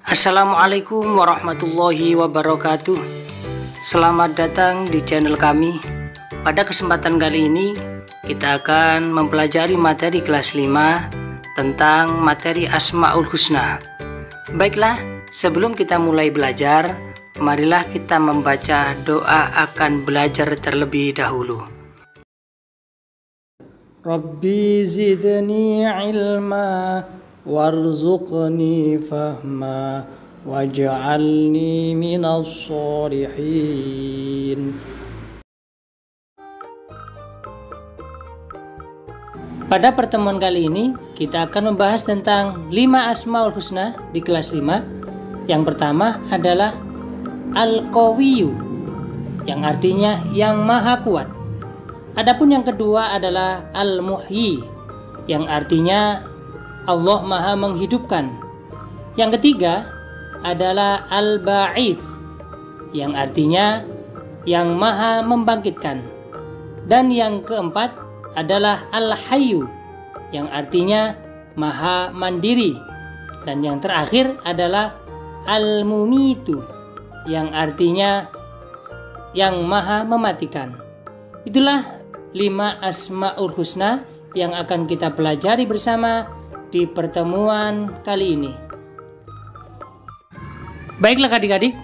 Assalamualaikum warahmatullahi wabarakatuh. Selamat datang di channel kami. Pada kesempatan kali ini kita akan mempelajari materi kelas 5 tentang materi Asmaul Husna. Baiklah, sebelum kita mulai belajar, marilah kita membaca doa akan belajar terlebih dahulu. Rabbi zidni ilma warzuqni fahma waj'alni minas sholihin. Pada pertemuan kali ini kita akan membahas tentang 5 Asmaul Husna di kelas 5. Yang pertama adalah Al-Qawiyyu, yang artinya yang maha kuat. Adapun yang kedua adalah Al-Muhyi, yang artinya Allah maha menghidupkan. Yang ketiga adalah Al-Ba'its, yang artinya yang maha membangkitkan. Dan yang keempat adalah Al-Hayyu, yang artinya maha mandiri. Dan yang terakhir adalah Al-Mumitu, yang artinya yang maha mematikan. Itulah 5 Asmaul Husna yang akan kita pelajari bersama di pertemuan kali ini. Baiklah adik-adik,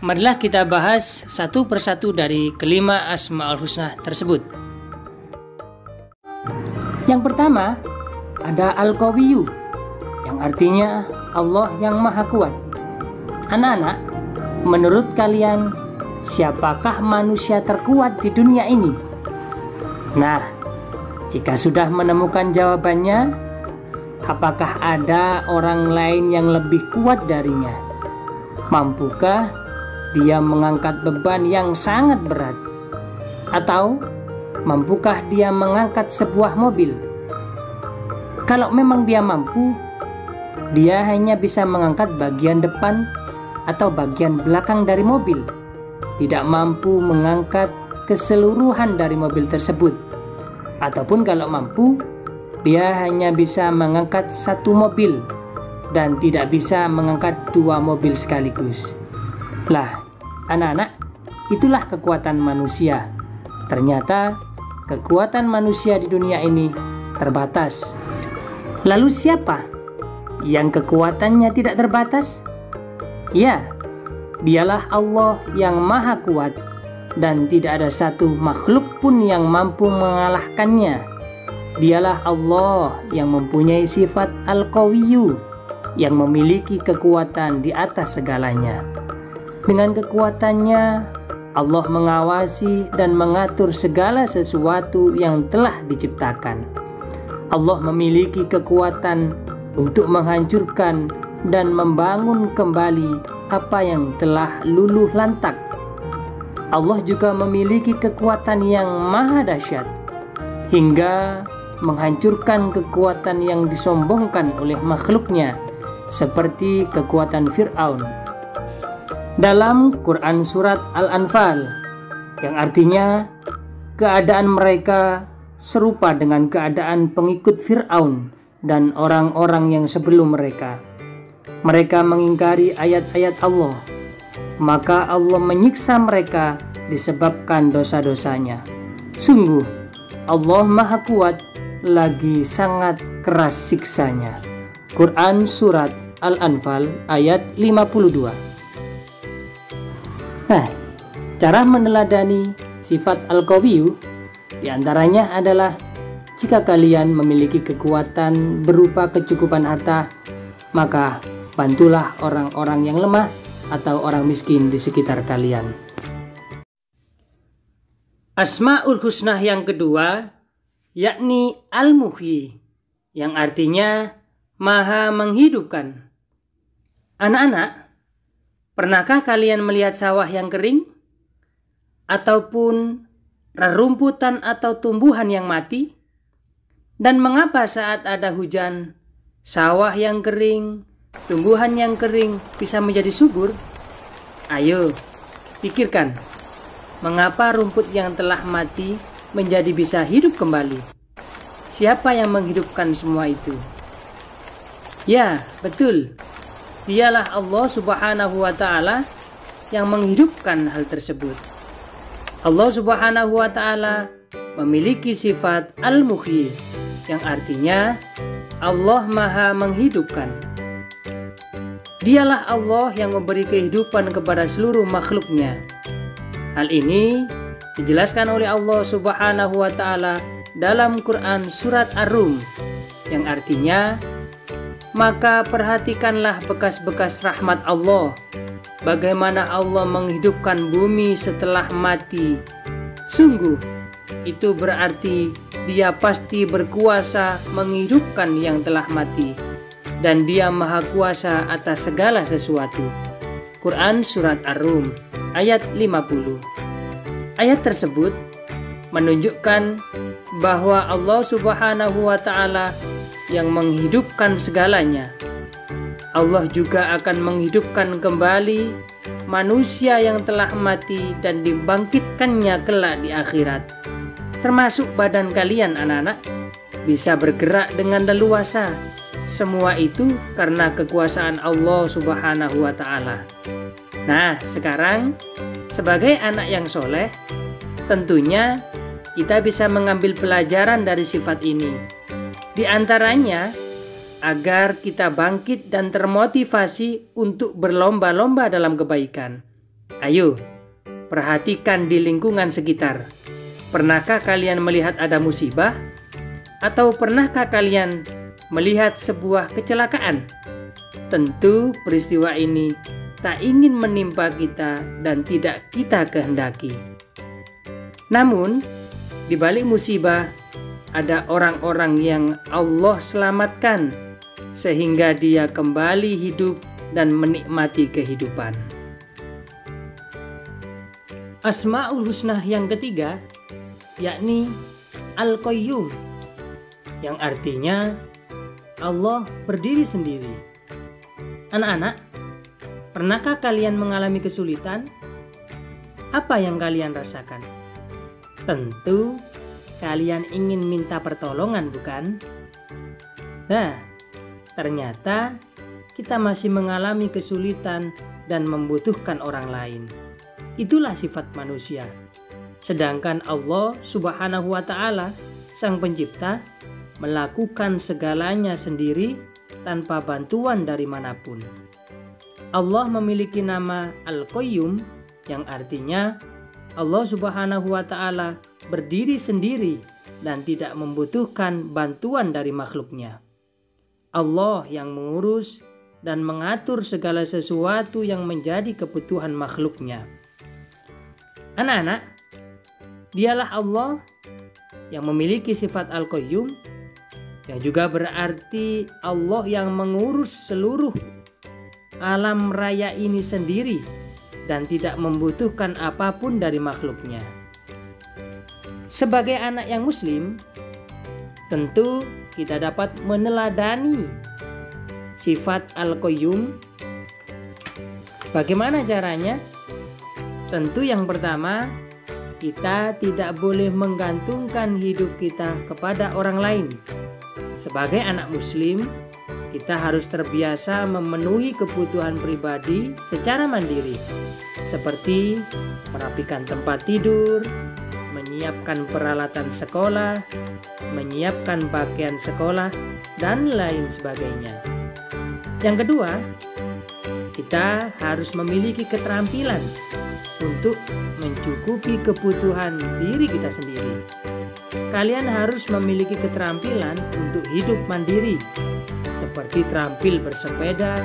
marilah kita bahas satu persatu dari kelima Asmaul Husna tersebut. Yang pertama ada Al-Qawiyyu, yang artinya Allah yang maha kuat. Anak-anak, menurut kalian siapakah manusia terkuat di dunia ini? Nah, jika sudah menemukan jawabannya, apakah ada orang lain yang lebih kuat darinya? Mampukah dia mengangkat beban yang sangat berat? Atau mampukah dia mengangkat sebuah mobil? Kalau memang dia mampu, dia hanya bisa mengangkat bagian depan atau bagian belakang dari mobil, tidak mampu mengangkat keseluruhan dari mobil tersebut. Ataupun kalau mampu, dia hanya bisa mengangkat satu mobil dan tidak bisa mengangkat 2 mobil sekaligus. Lah, anak-anak, itulah kekuatan manusia. Ternyata kekuatan manusia di dunia ini terbatas. Lalu siapa yang kekuatannya tidak terbatas? Ya, dialah Allah yang maha kuat, dan tidak ada satu makhluk pun yang mampu mengalahkannya. Dialah Allah yang mempunyai sifat Al-Qawiyyu, yang memiliki kekuatan di atas segalanya. Dengan kekuatannya, Allah mengawasi dan mengatur segala sesuatu yang telah diciptakan. Allah memiliki kekuatan untuk menghancurkan dan membangun kembali apa yang telah luluh lantak. Allah juga memiliki kekuatan yang maha dahsyat, hingga menghancurkan kekuatan yang disombongkan oleh makhluknya, seperti kekuatan Fir'aun. Dalam Quran Surat Al-Anfal, yang artinya keadaan mereka serupa dengan keadaan pengikut Fir'aun dan orang-orang yang sebelum mereka. Mereka mengingkari ayat-ayat Allah, maka Allah menyiksa mereka disebabkan dosa-dosanya. Sungguh, Allah maha kuat lagi sangat keras siksanya. Quran Surat Al-Anfal ayat 52. Nah, cara meneladani sifat Al-Qawiyyu diantaranya adalah jika kalian memiliki kekuatan berupa kecukupan harta, maka bantulah orang-orang yang lemah atau orang miskin di sekitar kalian. Asmaul Husna yang kedua yakni Al-Muhyi, yang artinya maha menghidupkan. Anak-anak, pernahkah kalian melihat sawah yang kering? Ataupun rerumputan atau tumbuhan yang mati? Dan mengapa saat ada hujan, sawah yang kering, tumbuhan yang kering bisa menjadi subur? Ayo, pikirkan, mengapa rumput yang telah mati menjadi bisa hidup kembali? Siapa yang menghidupkan semua itu? Ya, betul. Dialah Allah Subhanahu wa Ta'ala yang menghidupkan hal tersebut. Allah Subhanahu wa Ta'ala memiliki sifat Al-Muhyi, yang artinya Allah Maha menghidupkan. Dialah Allah yang memberi kehidupan kepada seluruh makhluknya. Hal ini dijelaskan oleh Allah Subhanahu wa Ta'ala dalam Quran surat Ar-Rum, yang artinya, maka perhatikanlah bekas-bekas rahmat Allah, bagaimana Allah menghidupkan bumi setelah mati. Sungguh, itu berarti Dia pasti berkuasa menghidupkan yang telah mati, dan Dia maha kuasa atas segala sesuatu. Quran surat Ar-Rum ayat 50. Ayat tersebut menunjukkan bahwa Allah Subhanahu wa Ta'ala yang menghidupkan segalanya. Allah juga akan menghidupkan kembali manusia yang telah mati dan dibangkitkannya kelak di akhirat. Termasuk badan kalian anak-anak bisa bergerak dengan leluasa. Semua itu karena kekuasaan Allah Subhanahu wa Ta'ala. Nah, sekarang sebagai anak yang soleh, tentunya kita bisa mengambil pelajaran dari sifat ini. Di antaranya, agar kita bangkit dan termotivasi untuk berlomba-lomba dalam kebaikan. Ayo, perhatikan di lingkungan sekitar. Pernahkah kalian melihat ada musibah? Atau pernahkah kalian melihat sebuah kecelakaan? Tentu peristiwa ini tak ingin menimpa kita dan tidak kita kehendaki. Namun, di balik musibah, ada orang-orang yang Allah selamatkan sehingga dia kembali hidup dan menikmati kehidupan. Asmaul Husna yang ketiga yakni Al-Qayyum, yang artinya Allah berdiri sendiri. Anak-anak, pernahkah kalian mengalami kesulitan? Apa yang kalian rasakan? Tentu kalian ingin minta pertolongan, bukan? Nah, ternyata kita masih mengalami kesulitan dan membutuhkan orang lain. Itulah sifat manusia. Sedangkan Allah Subhanahu wa Ta'ala, Sang Pencipta, melakukan segalanya sendiri tanpa bantuan dari manapun. Allah memiliki nama Al-Qayyum, yang artinya Allah Subhanahu wa Ta'ala berdiri sendiri dan tidak membutuhkan bantuan dari makhluknya. Allah yang mengurus dan mengatur segala sesuatu yang menjadi kebutuhan makhluknya. Anak-anak, dialah Allah yang memiliki sifat Al-Qayyum, yang juga berarti Allah yang mengurus seluruh alam raya ini sendiri dan tidak membutuhkan apapun dari makhluknya. Sebagai anak yang muslim, tentu kita dapat meneladani sifat Al-Qayyum. Bagaimana caranya? Tentu yang pertama, kita tidak boleh menggantungkan hidup kita kepada orang lain. Sebagai anak muslim, kita harus terbiasa memenuhi kebutuhan pribadi secara mandiri, seperti merapikan tempat tidur, menyiapkan peralatan sekolah, menyiapkan pakaian sekolah, dan lain sebagainya. Yang kedua, kita harus memiliki keterampilan untuk mencukupi kebutuhan diri kita sendiri. Kalian harus memiliki keterampilan untuk hidup mandiri, seperti terampil bersepeda,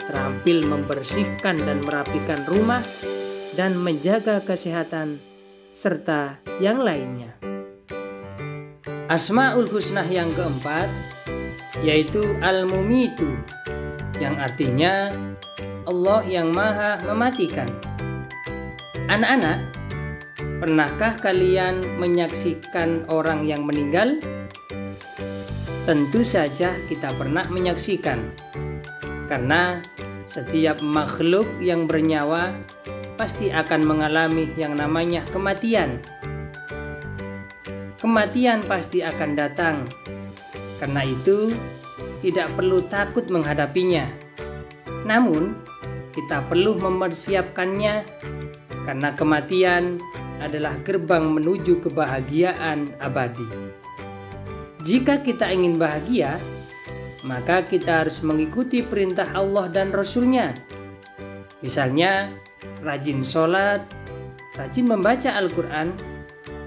terampil membersihkan dan merapikan rumah, dan menjaga kesehatan, serta yang lainnya. Asmaul Husna yang keempat yaitu Al-Mumitu, yang artinya Allah yang maha mematikan. Anak-anak, pernahkah kalian menyaksikan orang yang meninggal? Tentu saja kita pernah menyaksikan, karena setiap makhluk yang bernyawa pasti akan mengalami yang namanya kematian. Kematian pasti akan datang. Karena itu, tidak perlu takut menghadapinya. Namun, kita perlu mempersiapkannya karena kematian adalah gerbang menuju kebahagiaan abadi. Jika kita ingin bahagia, maka kita harus mengikuti perintah Allah dan Rasul-Nya. Misalnya, rajin sholat, rajin membaca Al-Quran,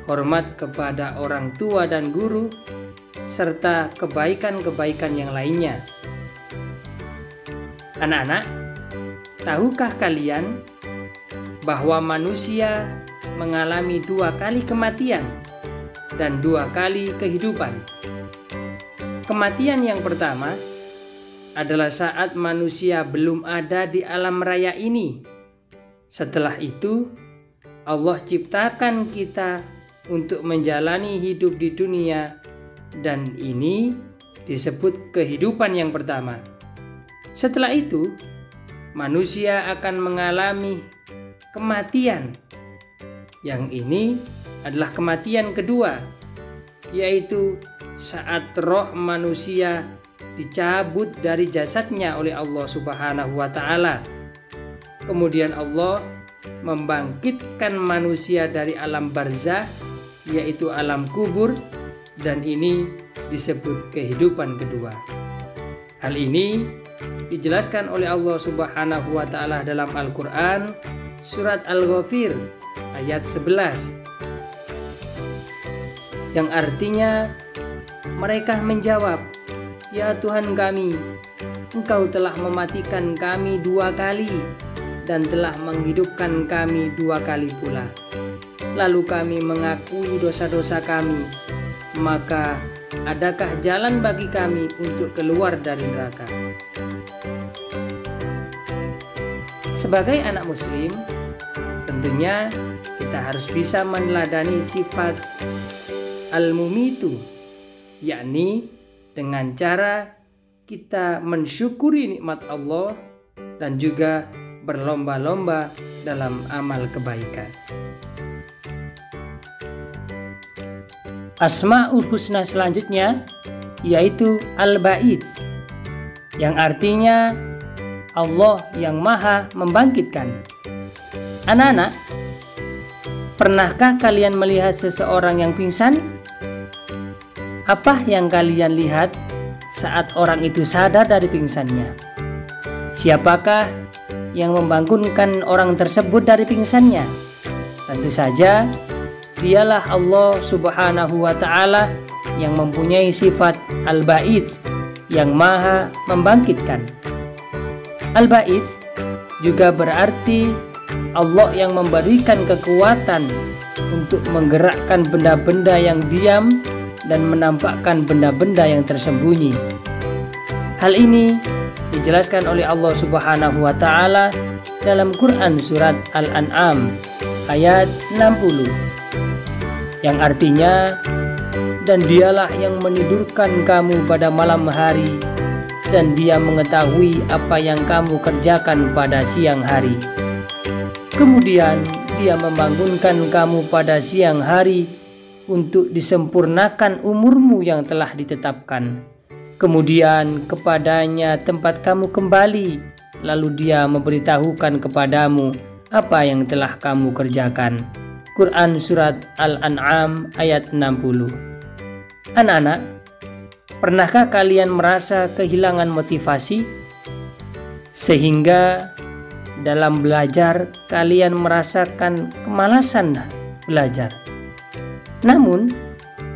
hormat kepada orang tua dan guru, serta kebaikan-kebaikan yang lainnya. Anak-anak, tahukah kalian bahwa manusia mengalami 2 kali kematian dan 2 kali kehidupan? Kematian yang pertama adalah saat manusia belum ada di alam raya ini. Setelah itu, Allah ciptakan kita untuk menjalani hidup di dunia, dan ini disebut kehidupan yang pertama. Setelah itu, manusia akan mengalami kematian. Yang ini adalah kematian kedua, yaitu saat roh manusia dicabut dari jasadnya oleh Allah Subhanahu wa Ta'ala. Kemudian Allah membangkitkan manusia dari alam barzah, yaitu alam kubur, dan ini disebut kehidupan kedua. Hal ini dijelaskan oleh Allah Subhanahu wa Ta'ala dalam Al-Quran, surat Al-Ghafir ayat 11, yang artinya mereka menjawab, "Ya Tuhan kami, Engkau telah mematikan kami 2 kali dan telah menghidupkan kami 2 kali pula. Lalu kami mengakui dosa-dosa kami, maka adakah jalan bagi kami untuk keluar dari neraka?" Sebagai anak muslim, tentunya kita harus bisa meneladani sifat al-mumitu, yakni dengan cara kita mensyukuri nikmat Allah dan juga berlomba-lomba dalam amal kebaikan. Asmaul Husna selanjutnya yaitu Al-Ba'id, yang artinya Allah yang Maha Membangkitkan. Anak-anak, pernahkah kalian melihat seseorang yang pingsan? Apa yang kalian lihat saat orang itu sadar dari pingsannya? Siapakah yang membangunkan orang tersebut dari pingsannya? Tentu saja dialah Allah Subhanahu wa Ta'ala yang mempunyai sifat Al-Ba'id, yang Maha Membangkitkan. Al-Ba'id juga berarti Allah yang memberikan kekuatan untuk menggerakkan benda-benda yang diam dan menampakkan benda-benda yang tersembunyi. Hal ini dijelaskan oleh Allah Subhanahu wa Ta'ala dalam Quran surat Al-An'am ayat 60, yang artinya, "Dan dialah yang menidurkan kamu pada malam hari, dan dia mengetahui apa yang kamu kerjakan pada siang hari. Kemudian dia membangunkan kamu pada siang hari untuk disempurnakan umurmu yang telah ditetapkan. Kemudian kepadanya tempat kamu kembali, lalu dia memberitahukan kepadamu apa yang telah kamu kerjakan." Quran surat Al-An'am ayat 60. Anak-anak, pernahkah kalian merasa kehilangan motivasi sehingga dalam belajar kalian merasakan kemalasan belajar? Namun,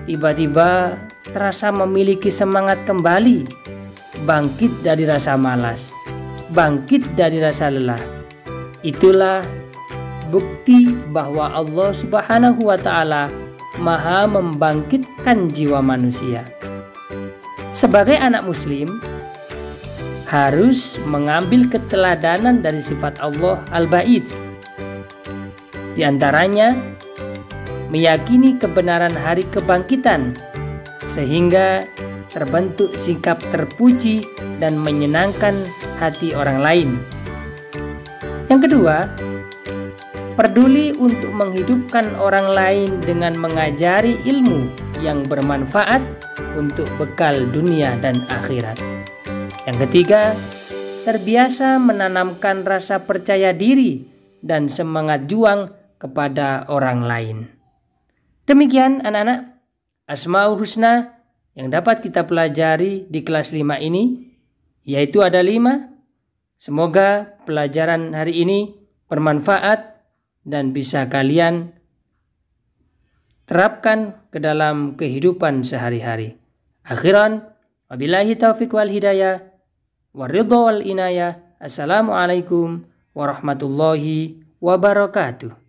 tiba-tiba terasa memiliki semangat kembali, bangkit dari rasa malas, bangkit dari rasa lelah. Itulah bukti bahwa Allah Subhanahu wa Ta'ala Maha membangkitkan jiwa manusia. Sebagai anak muslim, harus mengambil keteladanan dari sifat Allah Al-Ba'id. Di antaranya, meyakini kebenaran hari kebangkitan, sehingga terbentuk sikap terpuji dan menyenangkan hati orang lain. Yang kedua, peduli untuk menghidupkan orang lain dengan mengajari ilmu yang bermanfaat untuk bekal dunia dan akhirat. Yang ketiga, terbiasa menanamkan rasa percaya diri dan semangat juang kepada orang lain. Demikian anak-anak, Asmaul Husna yang dapat kita pelajari di kelas 5 ini, yaitu ada 5. Semoga pelajaran hari ini bermanfaat dan bisa kalian terapkan ke dalam kehidupan sehari-hari. Akhiran, wabillahi taufiq wal hidayah, waridho wal inayah. Assalamualaikum warahmatullahi wabarakatuh.